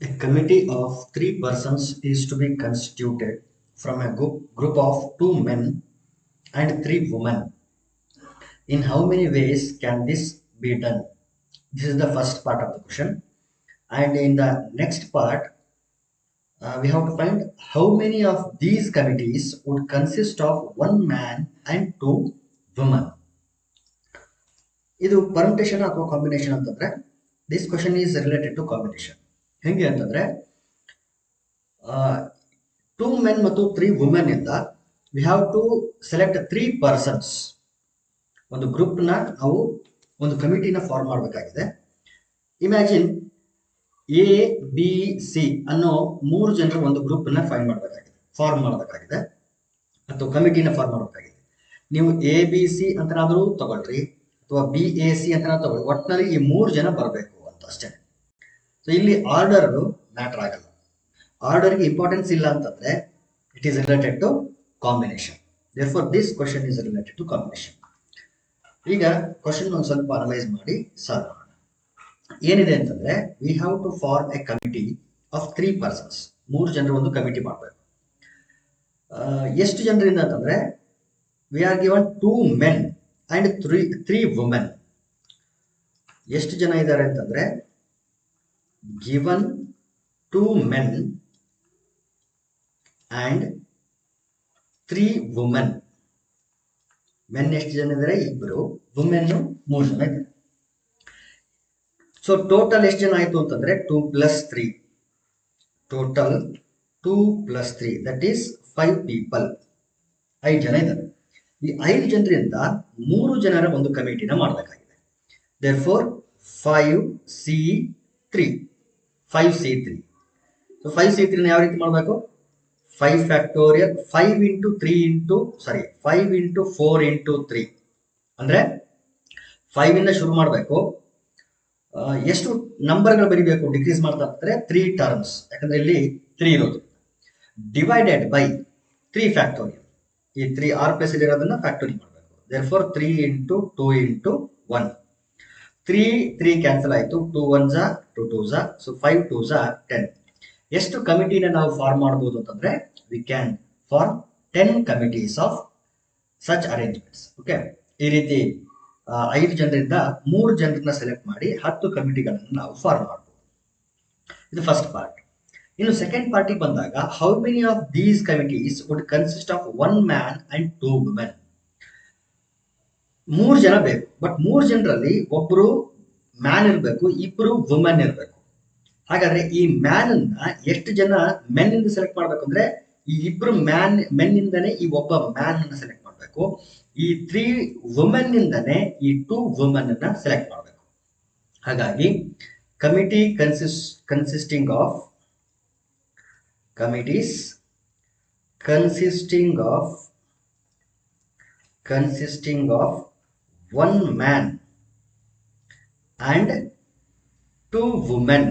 A committee of three persons is to be constituted from a group of two men and three women. In how many ways can this be done? This is the first part of the question. And in the next part, we have to find how many of these committees would consist of one man and two women. ಇದು permutation ಅಥವಾ combination ಅಂತಂದ್ರೆ this question is related to combination. ಹೆಂಗೆ ಅಂತಂದ್ರೆ two men ಮತ್ತು three women ಇಂದ we have to select three persons. ಒಂದು ಗ್ರೂಪ್ನ ನಾವು ಒಂದು ಕಮಿಟಿನ ಫಾರ್ಮ್ ಮಾಡಬೇಕಾಗಿದೆ. ಇಮ್ಯಾಜಿನ್ ಎ ಬಿ ಸಿ ಅನ್ನೋ ಮೂರು ಜನರ ಒಂದು ಗ್ರೂಪ್ನ ಫಾರ್ಮ್ ಮಾಡಬೇಕಾಗಿದೆ ಅಥವಾ ಕಮಿಟಿನ ಫಾರ್ಮ್ ಮಾಡಬೇಕಾಗಿದೆ. ನೀವು ಎ ಬಿ ಸಿ ಅಂತನಾದರೂ ತಗೊಳ್ರಿ ಅಥವಾ ಬಿ ಎ ಸಿ ಅಂತ ತಗೊಳ್ಳಿ, ಒಟ್ಟಿನಲ್ಲಿ ಈ ಮೂರು ಜನ ಬರಬೇಕು ಅಂತ ಅಷ್ಟೇ. ಸೊ ಇಲ್ಲಿ ಆರ್ಡರ್ ಮ್ಯಾಟರ್ ಆಗಲ್ಲ. ಆರ್ಡರ್ಗೆ ಇಂಪಾರ್ಟೆನ್ಸ್ ಇಲ್ಲ ಅಂತಂದ್ರೆ it is related to combination. Therefore this question is related to combination. ಈಗ ಕ್ವಶನ್ ಒಂದು ಸ್ವಲ್ಪ ಅನಲೈಸ್ ಮಾಡಿ ಸಾಲ್ವ್ ಮಾಡೋಣ. ಏನಿದೆ ಅಂತಂದ್ರೆ we have to form a committee of three persons. ಮೂರು ಜನರ ಒಂದು ಕಮಿಟಿ ಮಾಡಬೇಕು. ಎಷ್ಟು ಜನರಿಂದ ಅಂತಂದ್ರೆ we are given two men and three women. ಎಷ್ಟು ಜನ ಇದ್ದಾರೆ ಅಂತಂದ್ರೆ given two men and three women. Men ಎಷ್ಟು ಜನ ಇದ್ದಾರೆ? ಇಬ್ರು. ವುಮೆನ್ ಮೂರು ಜನ ಇದ್ದಾರೆ. ಸೊ ಟೋಟಲ್ ಎಷ್ಟು ಜನ ಆಯ್ತು ಅಂತಂದ್ರೆ 2 + 3. Total 2 + 3 that is 5 people. 5 ಜನ ಇದ್ದಾರೆ. ಈ 5 ಜನರಿಂದ 3 ಜನರ ಒಂದು ಕಮಿಟಿನ ಮಾಡಬೇಕಾಗಿದೆ. Therefore 5C3. 5C3. So 5C3 ಯಾವ ರೀತಿ ಮಾಡಬೇಕು? 5 ಫ್ಯಾಕ್ಟೋರಿಯಲ್ 5 × 4 × 3 ಅಂದ್ರೆ 5 ಇಂದ ಶುರು ಮಾಡಬೇಕು. ಎಷ್ಟು ನಂಬರ್ಗಳು ಬರೀಬೇಕು? ಡಿಕ್ರೀಸ್ ಮಾಡ್ತಾ ಇರ್ತಾರೆ 3 ಟರ್ಮ್ಸ್, ಯಾಕಂದ್ರೆ ಇಲ್ಲಿ 3 ಇರೋದು. Divided by 3 factorial. ಈ 3 ಆರ್ ಪ್ಲೇಸ್ ಅಲ್ಲಿ ಇರೋದನ್ನ ಫ್ಯಾಕ್ಟೋರಿಯಲ್ ಮಾಡಬೇಕು. ದೇರ್ಫೋರ್ 3 × 2 × 1. 3 ಕ್ಯಾನ್ಸಲ್ ಆಯ್ತು. 2 1s 2 2s, ಸೊ 5 2s 10. ಎಷ್ಟು ಕಮಿಟಿನ ನಾವು ಫಾರ್ಮ್ ಮಾಡಬಹುದು ಅಂತಂದ್ರೆ we can form 10 committees of such arrangements. Okay, ಈ ರೀತಿ 5 ಜನರಿಂದ 3 ಜನರನ್ನ ಸೆಲೆಕ್ಟ್ ಮಾಡಿ 10 ಕಮಿಟಿಗಳನ್ನು ನಾವು ಫಾರ್ಮ್ ಮಾಡಬಹುದು. ಇದು ಫಸ್ಟ್ ಪಾರ್ಟ್. ಇನ್ನು ಸೆಕೆಂಡ್ ಪಾರ್ಟಿಗೆ ಬಂದಾಗ how many of these committees would consist of 1 man and 2 women. 3 ಜನ ಬೇಕು, ಬಟ್ 3 ಜನರಲ್ಲಿ ಒಬ್ರು ಮ್ಯಾನ್ ಇರಬೇಕು, ಇಬ್ರು ವುಮೆನ್ ಇರಬೇಕು. ಹಾಗಾದ್ರೆ ಈ ಮ್ಯಾನ್ ಅನ್ನ ಎಷ್ಟು ಜನ ಮೆನ್ ಇಂದ ಸೆಲೆಕ್ಟ್ ಮಾಡ್ಬೇಕು ಅಂದ್ರೆ ಈ ಇಬ್ರು ಮೆನ್ ಇಂದನೇ ಈ ಒಬ್ಬ ಮ್ಯಾನ್ ಅನ್ನ ಸೆಲೆಕ್ಟ್ ಮಾಡಬೇಕು. ಈ 3 ವುಮೆನ್ ಇಂದನೇ ಈ 2 ವುಮೆನ್ ಅನ್ನ ಸೆಲೆಕ್ಟ್ ಮಾಡಬೇಕು. ಹಾಗಾಗಿ committee consisting of 1 man and 2 women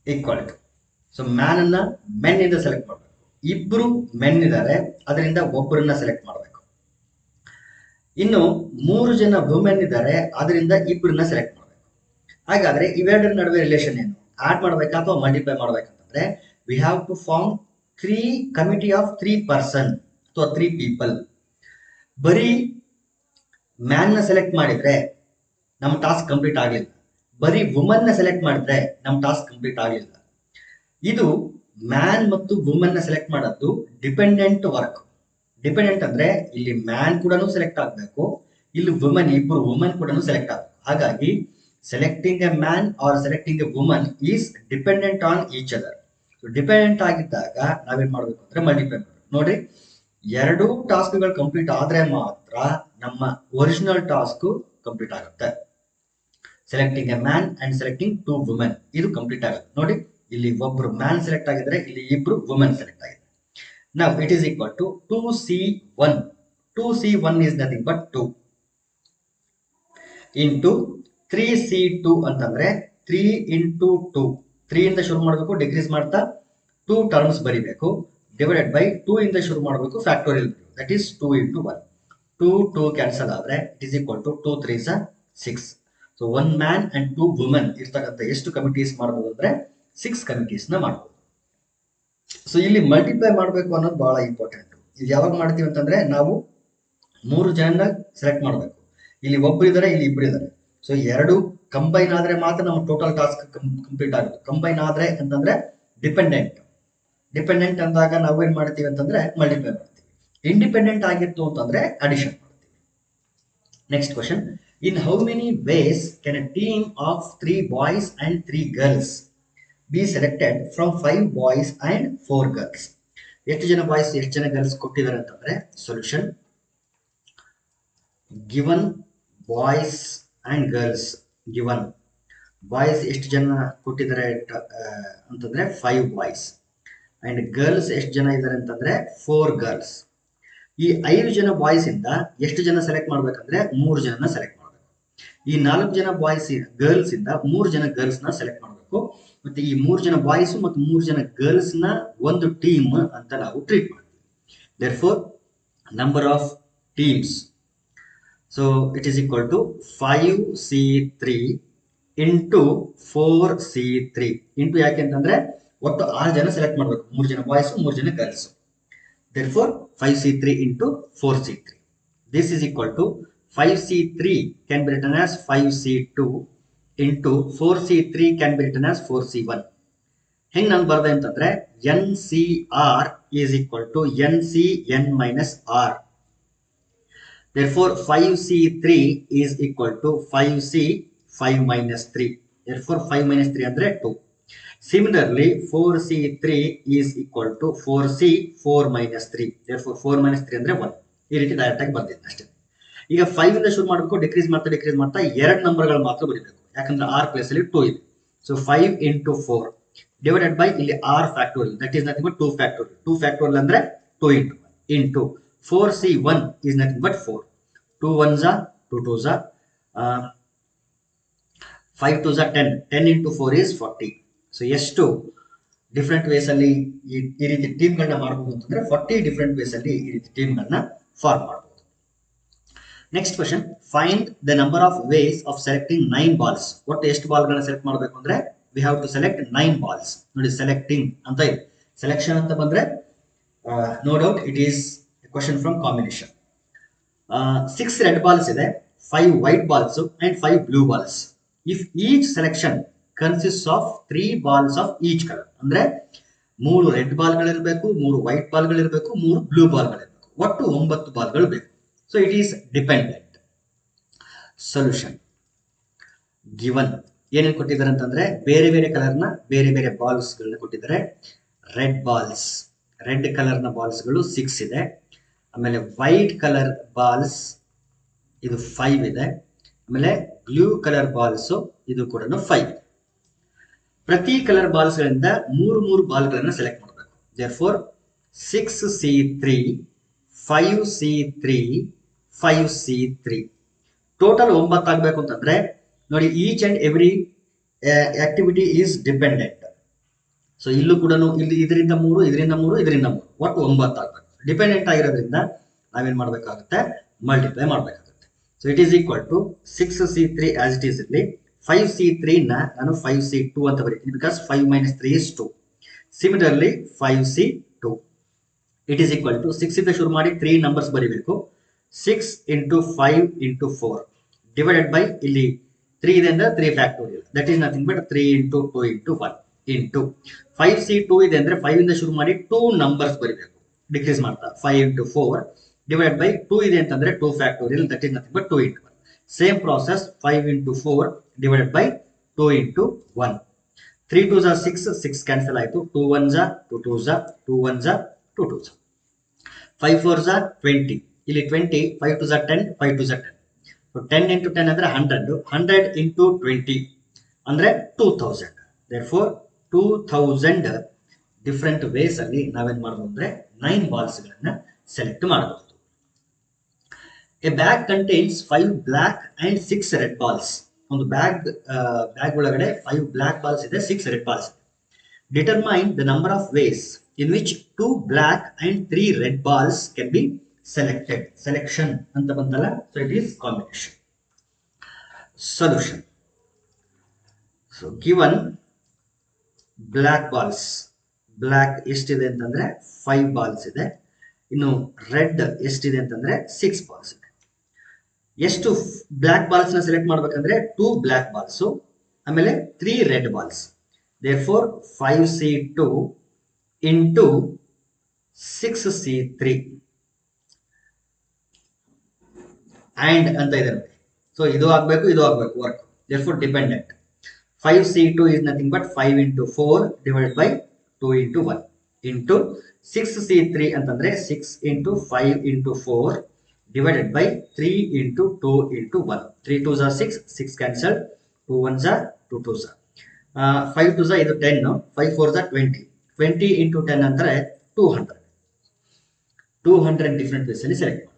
equal to. So man ಅನ್ನ ಮೆನ್ ಇಂದ ಸೆಲೆಕ್ಟ್ ಮಾಡಬೇಕು. ಇಬ್ರು ಮೆನ್ ಇದ್ದಾರೆ, ಅದರಿಂದ ಒಬ್ಬರನ್ನ ಸೆಲೆಕ್ಟ್ ಮಾಡಬೇಕು. ಇನ್ನು 3 ಜನ ವುಮೆನ್ ಇದ್ದಾರೆ, ಅದರಿಂದ ಇಬ್ಬರನ್ನ ಸೆಲೆಕ್ಟ್ ಮಾಡಬೇಕು. ಹಾಗಾದ್ರೆ ಇವೆರಡರ ನಡುವೆ ರಿಲೇಷನ್ ಏನು? ಆಡ್ ಮಾಡ್ಬೇಕಾ ಅಥವಾ ಮಲ್ಟಿಪ್ಲೈ ಮಾಡ್ಬೇಕಂತಂದ್ರೆ we have to form 3 committee of 3 person ಅಥವಾ 3 ಪೀಪಲ್. ಬರೀ ಮ್ಯಾನ್ ನ ಸೆಲೆಕ್ಟ್ ಮಾಡಿದ್ರೆ ನಮ್ಮ ಟಾಸ್ಕ್ ಕಂಪ್ಲೀಟ್ ಆಗಲಿಲ್ಲ. ಬರೀ ವುಮನ್ ನ ಸೆಲೆಕ್ಟ್ ಮಾಡಿದ್ರೆ ನಮ್ಮ ಟಾಸ್ಕ್ ಕಂಪ್ಲೀಟ್ ಆಗಲಿಲ್ಲ. ಇದು ಮ್ಯಾನ್ ಮತ್ತು ವುಮನ್ ನ ಸೆಲೆಕ್ಟ್ ಮಾಡೋದು ಡಿಪೆಂಡೆಂಟ್ ವರ್ಕ್. ಡಿಪೆಂಡೆಂಟ್ ಅಂದ್ರೆ ಇಲ್ಲಿ ಮ್ಯಾನ್ ಕೂಡ ಸೆಲೆಕ್ಟ್ ಆಗಬೇಕು, ಇಲ್ಲಿ ವುಮನ್ ಇಬ್ರು ವುಮನ್ ಕೂಡ ಸೆಲೆಕ್ಟ್ ಆಗಬೇಕು. ಹಾಗಾಗಿ selecting a man or selecting a woman is dependent on each other. Dependent ಆಗಿದ್ದಾಗ ನಾವೇನ್ ಮಾಡ್ಬೇಕು ಅಂದ್ರೆ ಮಲ್ಟಿಪ್ಲೈ ಮಾಡಬೇಕು. ನೋಡ್ರಿ, 2 ಟಾಸ್ಕ್ಗಳು ಕಂಪ್ಲೀಟ್ ಆದ್ರೆ ಮಾತ್ರ ನಮ್ಮ ಒರಿಜಿನಲ್ ಟಾಸ್ಕ್ ಕಂಪ್ಲೀಟ್ ಆಗುತ್ತೆ. Selecting a man and selecting 2 women ಇದು ಕಂಪ್ಲೀಟ್ ಆಗುತ್ತೆ. ನೋಡಿ, ಇಲ್ಲಿ ಒಬ್ರು ಮ್ಯಾನ್ ಸೆಲೆಕ್ಟ್ ಆಗಿದ್ರೆ ಇಲ್ಲಿ ಇಬ್ರು ವುಮೆನ್ ಸೆಲೆಕ್ಟ್ ಆಗಿದೆ. Now it is equal to 2C1. 2C1 is nothing but 2 into 3C2 ಅಂತಂದ್ರೆ 3 into 2. 3 ಇಂದ ಶುರು ಮಾಡಬೇಕು, ಡಿಕ್ರೀಸ್ ಮಾಡ್ತಾ 2 ಟರ್ಮ್ಸ್ ಬರಿಬೇಕು. ಡಿವೈಡೆಡ್ ಬೈ 2 ಇಂದ ಶುರು ಮಾಡಬೇಕು, factorial that is 2 into 1. 2 2 cancel ಆದ್ರೆ it is equal to 2 3s 6. So 1 man and 2 women ಇರ್ತಕ್ಕಂಥ ಎಷ್ಟು ಕಮಿಟೀಸ್ ಮಾಡಬಹುದು ಅಂದ್ರೆ 6 ಕಮಿಟೀಸ್ ನ ಮಾಡಬಹುದು. ಸೊ ಇಲ್ಲಿ ಮಲ್ಟಿಪ್ಲೈ ಮಾಡಬೇಕು ಅನ್ನೋದು ಬಹಳ ಇಂಪಾರ್ಟೆಂಟ್. ಇದು ಯಾವಾಗ ಮಾಡ್ತೀವಿ ಅಂತಂದ್ರೆ ನಾವು 3 ಜನನ ಸೆಲೆಕ್ಟ್ ಮಾಡಬೇಕು. ಇಲ್ಲಿ ಒಬ್ರು ಇದ್ದಾರೆ, ಇಲ್ಲಿ ಇಬ್ರು ಇದ್ದಾರೆ. ಸೊ ಎರಡು ಕಂಬೈನ್ ಆದ್ರೆ ಮಾತ್ರ ನಮ್ಮ ಟೋಟಲ್ ಟಾಸ್ಕ್ ಕಂಪ್ಲೀಟ್ ಆಗುತ್ತೆ. ಕಂಬೈನ್ ಆದ್ರೆ ಅಂತಂದ್ರೆ ಡಿಪೆಂಡೆಂಟ್ ಅಂದಾಗ ನಾವು ಏನ್ ಮಾಡ್ತೀವಿ ಅಂತಂದ್ರೆ ಮಲ್ಟಿಪ್ಲೈ ಮಾಡ್ತೀವಿ. ಇಂಡಿಪೆಂಡೆಂಟ್ ಆಗಿತ್ತು ಅಂತಂದ್ರೆ ಅಡಿಷನ್ ಮಾಡ್ತೀವಿ. Next question, in how many ways can a team of 3 boys and 3 girls be selected from 5 boys and 4 girls? ಎಷ್ಟು ಜನ ಬಾಯ್ಸ್ ಎಷ್ಟು ಜನ ಗರ್ಲ್ಸ್ ಕೊಟ್ಟಿದ್ದಾರೆ ಅಂತಂದ್ರೆ solution, given boys and girls, given boys ಎಷ್ಟು ಜನ ಕೊಟ್ಟಿದ್ದಾರೆ ಅಂತಂದ್ರೆ 5 ಬಾಯ್ಸ್ ಅಂಡ್ ಗರ್ಲ್ಸ್ ಎಷ್ಟು ಜನ ಇದ್ದಾರೆ ಅಂತಂದ್ರೆ 4 ಗರ್ಲ್ಸ್. ಈ 5 ಜನ ಬಾಯ್ಸ್ ಇಂದ ಎಷ್ಟು ಜನ ಸೆಲೆಕ್ಟ್ ಮಾಡ್ಬೇಕಂದ್ರೆ 3 ಜನನ ಸೆಲೆಕ್ಟ್ ಮಾಡಬೇಕು. ಈ 4 ಜನ ಬಾಯ್ಸ್ ಗರ್ಲ್ಸ್ ಇಂದ 3 ಜನ ಗರ್ಲ್ಸ್ ನ ಸೆಲೆಕ್ಟ್ ಮಾಡಬೇಕು. ಮತ್ತೆ ಈ 3 ಜನ ಬಾಯ್ಸ್ ಮತ್ತು 3 ಜನ ಗರ್ಲ್ಸ್ ನ ಒಂದು ಟೀಮ್ ಅಂತ ನಾವು ಟ್ರೀಟ್ ಮಾಡ್ತೀವಿ. therefore number of teams, so it is equal to 5c3 into 4c3 into ಯಾಕೆ ಅಂತಂದ್ರೆ ಒಟ್ಟು 6 ಜನ ಸೆಲೆಕ್ಟ್ ಮಾಡಬೇಕು, 3 ಜನ ಬಾಯ್ಸ್ 3 ಜನ girls. therefore 5c3 into 4c3, this is equal to 5c3 can be written as 5c2 into 4c3 can be written as 4c1. ಹೆಂಗ್ ನಾನು ಬರ್ದೆ ಅಂತಂದ್ರೆ NCR is equal to NCN minus R. therefore 5c3 is equal to 5c 5 minus 3. therefore 5 minus 3 ಅಂದ್ರೆ 2. similarly 4c3 is equal to 4c 4 minus 3. therefore 4 minus 3 ಅಂದ್ರೆ 1. ಈ ರೀತಿ direct ಆಗಿ ಬರ್ದಿದ್ದೀನಿ ಅಷ್ಟೇ. ಈಗ 5 ಇಂದ ಶುರು ಮಾಡಬೇಕು, ಡಿಕ್ರೀಸ್ ಮಾಡ್ತಾ 2 ನಂಬರ್ಗಳು ಮಾತ್ರ ಬರೀಬೇಕು, ಯಾಕಂದ್ರೆ r ಪ್ಲೇಸ್ ಅಲ್ಲಿ 2 ಇದೆ. ಸೊ 5 into 4 divided by ಇಲ್ಲಿ r factorial, that is nothing but 2 factorial. 2 factorial ಅಂದ್ರೆ 2 into 4c1 is nothing but 4. 2 1s are 2 2s are 5 2s are 10. 10 into 4 is 40. So ಎಷ್ಟು ಡಿಫ್ರೆಂಟ್ ವೇಸ್ ಅಲ್ಲಿ ಈ ರೀತಿ ಟೀಮ್ ಗಳನ್ನ ಮಾಡಬಹುದು ಅಂತಂದ್ರೆ 40 ಡಿಫ್ರೆಂಟ್ ವೇಸ್ ಅಲ್ಲಿ ಈ ರೀತಿ ಟೀಮ್ ಗಳನ್ನ ಫಾರ್ಮ್ ಮಾಡಬಹುದು. Next question, find the number of ways of selecting 9 balls. ಒಟ್ಟು ಎಷ್ಟು ಬಾಲ್ ಗಳನ್ನ ಸೆಲೆಕ್ಟ್ ಮಾಡಬೇಕು ಅಂದ್ರೆ we have to select 9 balls. ನೋಡಿ ಸೆಲೆಕ್ಟಿಂಗ್ ಅಂತ ಇದೆ, ಸೆಲೆಕ್ಷನ್ ಅಂತ ಬಂದ್ರೆ no doubt it is question from combination. 6 red balls ಇದೆ, 5 white balls and 5 blue balls. If each selection consist of 3 balls of each colour, ಅಂದ್ರೆ 3 red ball ಗಳಿರಬೇಕು, 3 white ball ಗಳಿರಬೇಕು, 3 blue ball ಗಳಿರಬೇಕು, ಒಟ್ಟು 9 ಬಾಲ್ಗಳು ಬೇಕು. So it is dependent. Solution, given ಏನೇನು ಕೊಟ್ಟಿದ್ದಾರೆ ಅಂತಂದ್ರೆ ಬೇರೆ ಬೇರೆ ಕಲರ್ನ ಬೇರೆ ಬೇರೆ ಬಾಲ್ಸ್ ಗಳನ್ನ ಕೊಟ್ಟಿದ್ದಾರೆ. ರೆಡ್ ಬಾಲ್ಸ್, ರೆಡ್ ಕಲರ್ ನ ಬಾಲ್ಸ್ ಗಳು 6 ಇದೆ. ಆಮೇಲೆ ವೈಟ್ ಕಲರ್ ಬಾಲ್ಸ್ ಇದು 5 ಇದೆ. ಆಮೇಲೆ ಬ್ಲೂ ಕಲರ್ ಬಾಲ್ಸ್ ಇದು ಕೂಡ 5 ಇದೆ. ಪ್ರತಿ ಕಲರ್ ಬಾಲ್ಸ್ ಗಳಿಂದ 3 ಬಾಲ್ ಗಳನ್ನ ಸೆಲೆಕ್ಟ್ ಮಾಡಬೇಕು. therefore 6c3 5c3 5c3 total 9 ಆಗಬೇಕು ಅಂತಂದ್ರೆ ನೋಡಿ each and every activity is dependent. So ಇಲ್ಲೂ ಕೂಡ ಇಲ್ಲಿ ಇದರಿಂದ 3 ಇದರಿಂದ 3 ಇದರಿಂದ 3 ಒಟ್ಟು 9 ಆಗಬೇಕು. ಡಿಪೆಂಡೆಂಟ್ ಆಗಿರೋದ್ರಿಂದ ನಾವೇನ್ ಮಾಡ್ಬೇಕಾಗುತ್ತೆ, ಮಲ್ಟಿಪ್ಲೈ ಮಾಡ್ಬೇಕಾಗುತ್ತೆ. So it is equal to 6c3 as it is ಇಲ್ಲಿ 5c3 ನ ನಾನು 5c2 ಅಂತ ಬರೀತೀನಿ, because 5 minus 3 is 2. Similarly 5c2 it is equal to 6 ಇಂದ ಶುರು ಮಾಡಿ 3 ನಂಬರ್ಸ್ ಬರೀಬೇಕು. 6 into 5 into 4 ಡಿವೈಡೆಡ್ ಬೈ ಇಲ್ಲಿ 3 ಇದೆ ಅಂದ್ರೆ 3 factorial, that is nothing but 3 into 2 into 1 into 5c2 ಇದೆ ಅಂದ್ರೆ 5 ಇಂದ ಶುರು ಮಾಡಿ 2 ನಂಬರ್ಸ್ ಬರೀಬೇಕು, ಡಿಕ್ರೀಸ್ ಮಾಡ್ತಾ 5 into 4 ಡಿವೈಡ್ ಬೈ 2 ಇದೆ ಅಂತಂದ್ರೆ 2 factorial, that is nothing but 2 into 1. Same process 5 into 4 divided by 2 into 1. 3 2s are 6, 6 cancel ಆಯಿತು. 2 1s are 2 2s are 2 1s are 2 2s are 5 4s are 20. ಇಲ್ಲಿ 20, 5 2s are 10, 5 2s are 10. So 10 into 10 ಅಂದ್ರೆ 100, 100 into 20 ಅಂದ್ರೆ 2000. therefore 2000 different ways ಅಲ್ಲಿ ನಾವೇನ್ ಮಾಡಬಹುದು ಅಂದ್ರೆ 9 balls ಗಳನ್ನ select ಮಾಡಬಹುದು. A bag contains 5 black and 6 red balls. ಒಂದು ಬ್ಯಾಗ್ ಒಳಗಡೆ 5 ಬ್ಲಾಕ್ ಬಾಲ್ಸ್ ಇದೆ, 6 ರೆಡ್ ಬಾಲ್ಸ್ ಇದೆ. Determine the number of ways in which 2 black and 3 red balls can be selected. Selection ಅಂತ ಬಂತಲ್ಲ, so it is combination. Solution, so given black balls, black ಎಷ್ಟಿದೆ ಅಂತಂದ್ರೆ 5 balls ಇದೆ. ಇನ್ನು red ಎಷ್ಟಿದೆ ಅಂತಂದ್ರೆ 6 ಬಾಲ್ಸ್ ಇದೆ. ಎಷ್ಟು ಬ್ಲ್ಯಾಕ್ ಬಾಲ್ಸ್ ನ ಸೆಲೆಕ್ಟ್ ಮಾಡ್ಬೇಕಂದ್ರೆ 2 ಬ್ಲ್ಯಾಕ್ ಬಾಲ್ಸ್ ಆಮೇಲೆ 3 red balls. therefore 5c2 into 6c3 and ಅಂತ ಇದೆ ನೋಡಿ. ಸೊ ಇದು ಆಗ್ಬೇಕು ಇದು ಆಗ್ಬೇಕು work. therefore dependent 5c2 is nothing but 5 into 4 divided by 2 into 1 into 6c3 ಅಂತಂದ್ರೆ 6 into 5 into 4 divided by 3 into 2 into 1. 3 2s are 6, 6 cancelled, 2 1s are 2 2s are 5 2s are ಇದು 10, 5 4s are 20. 20 into 10 ಅಂದ್ರೆ 200. 200 different ways ಅಲ್ಲಿ select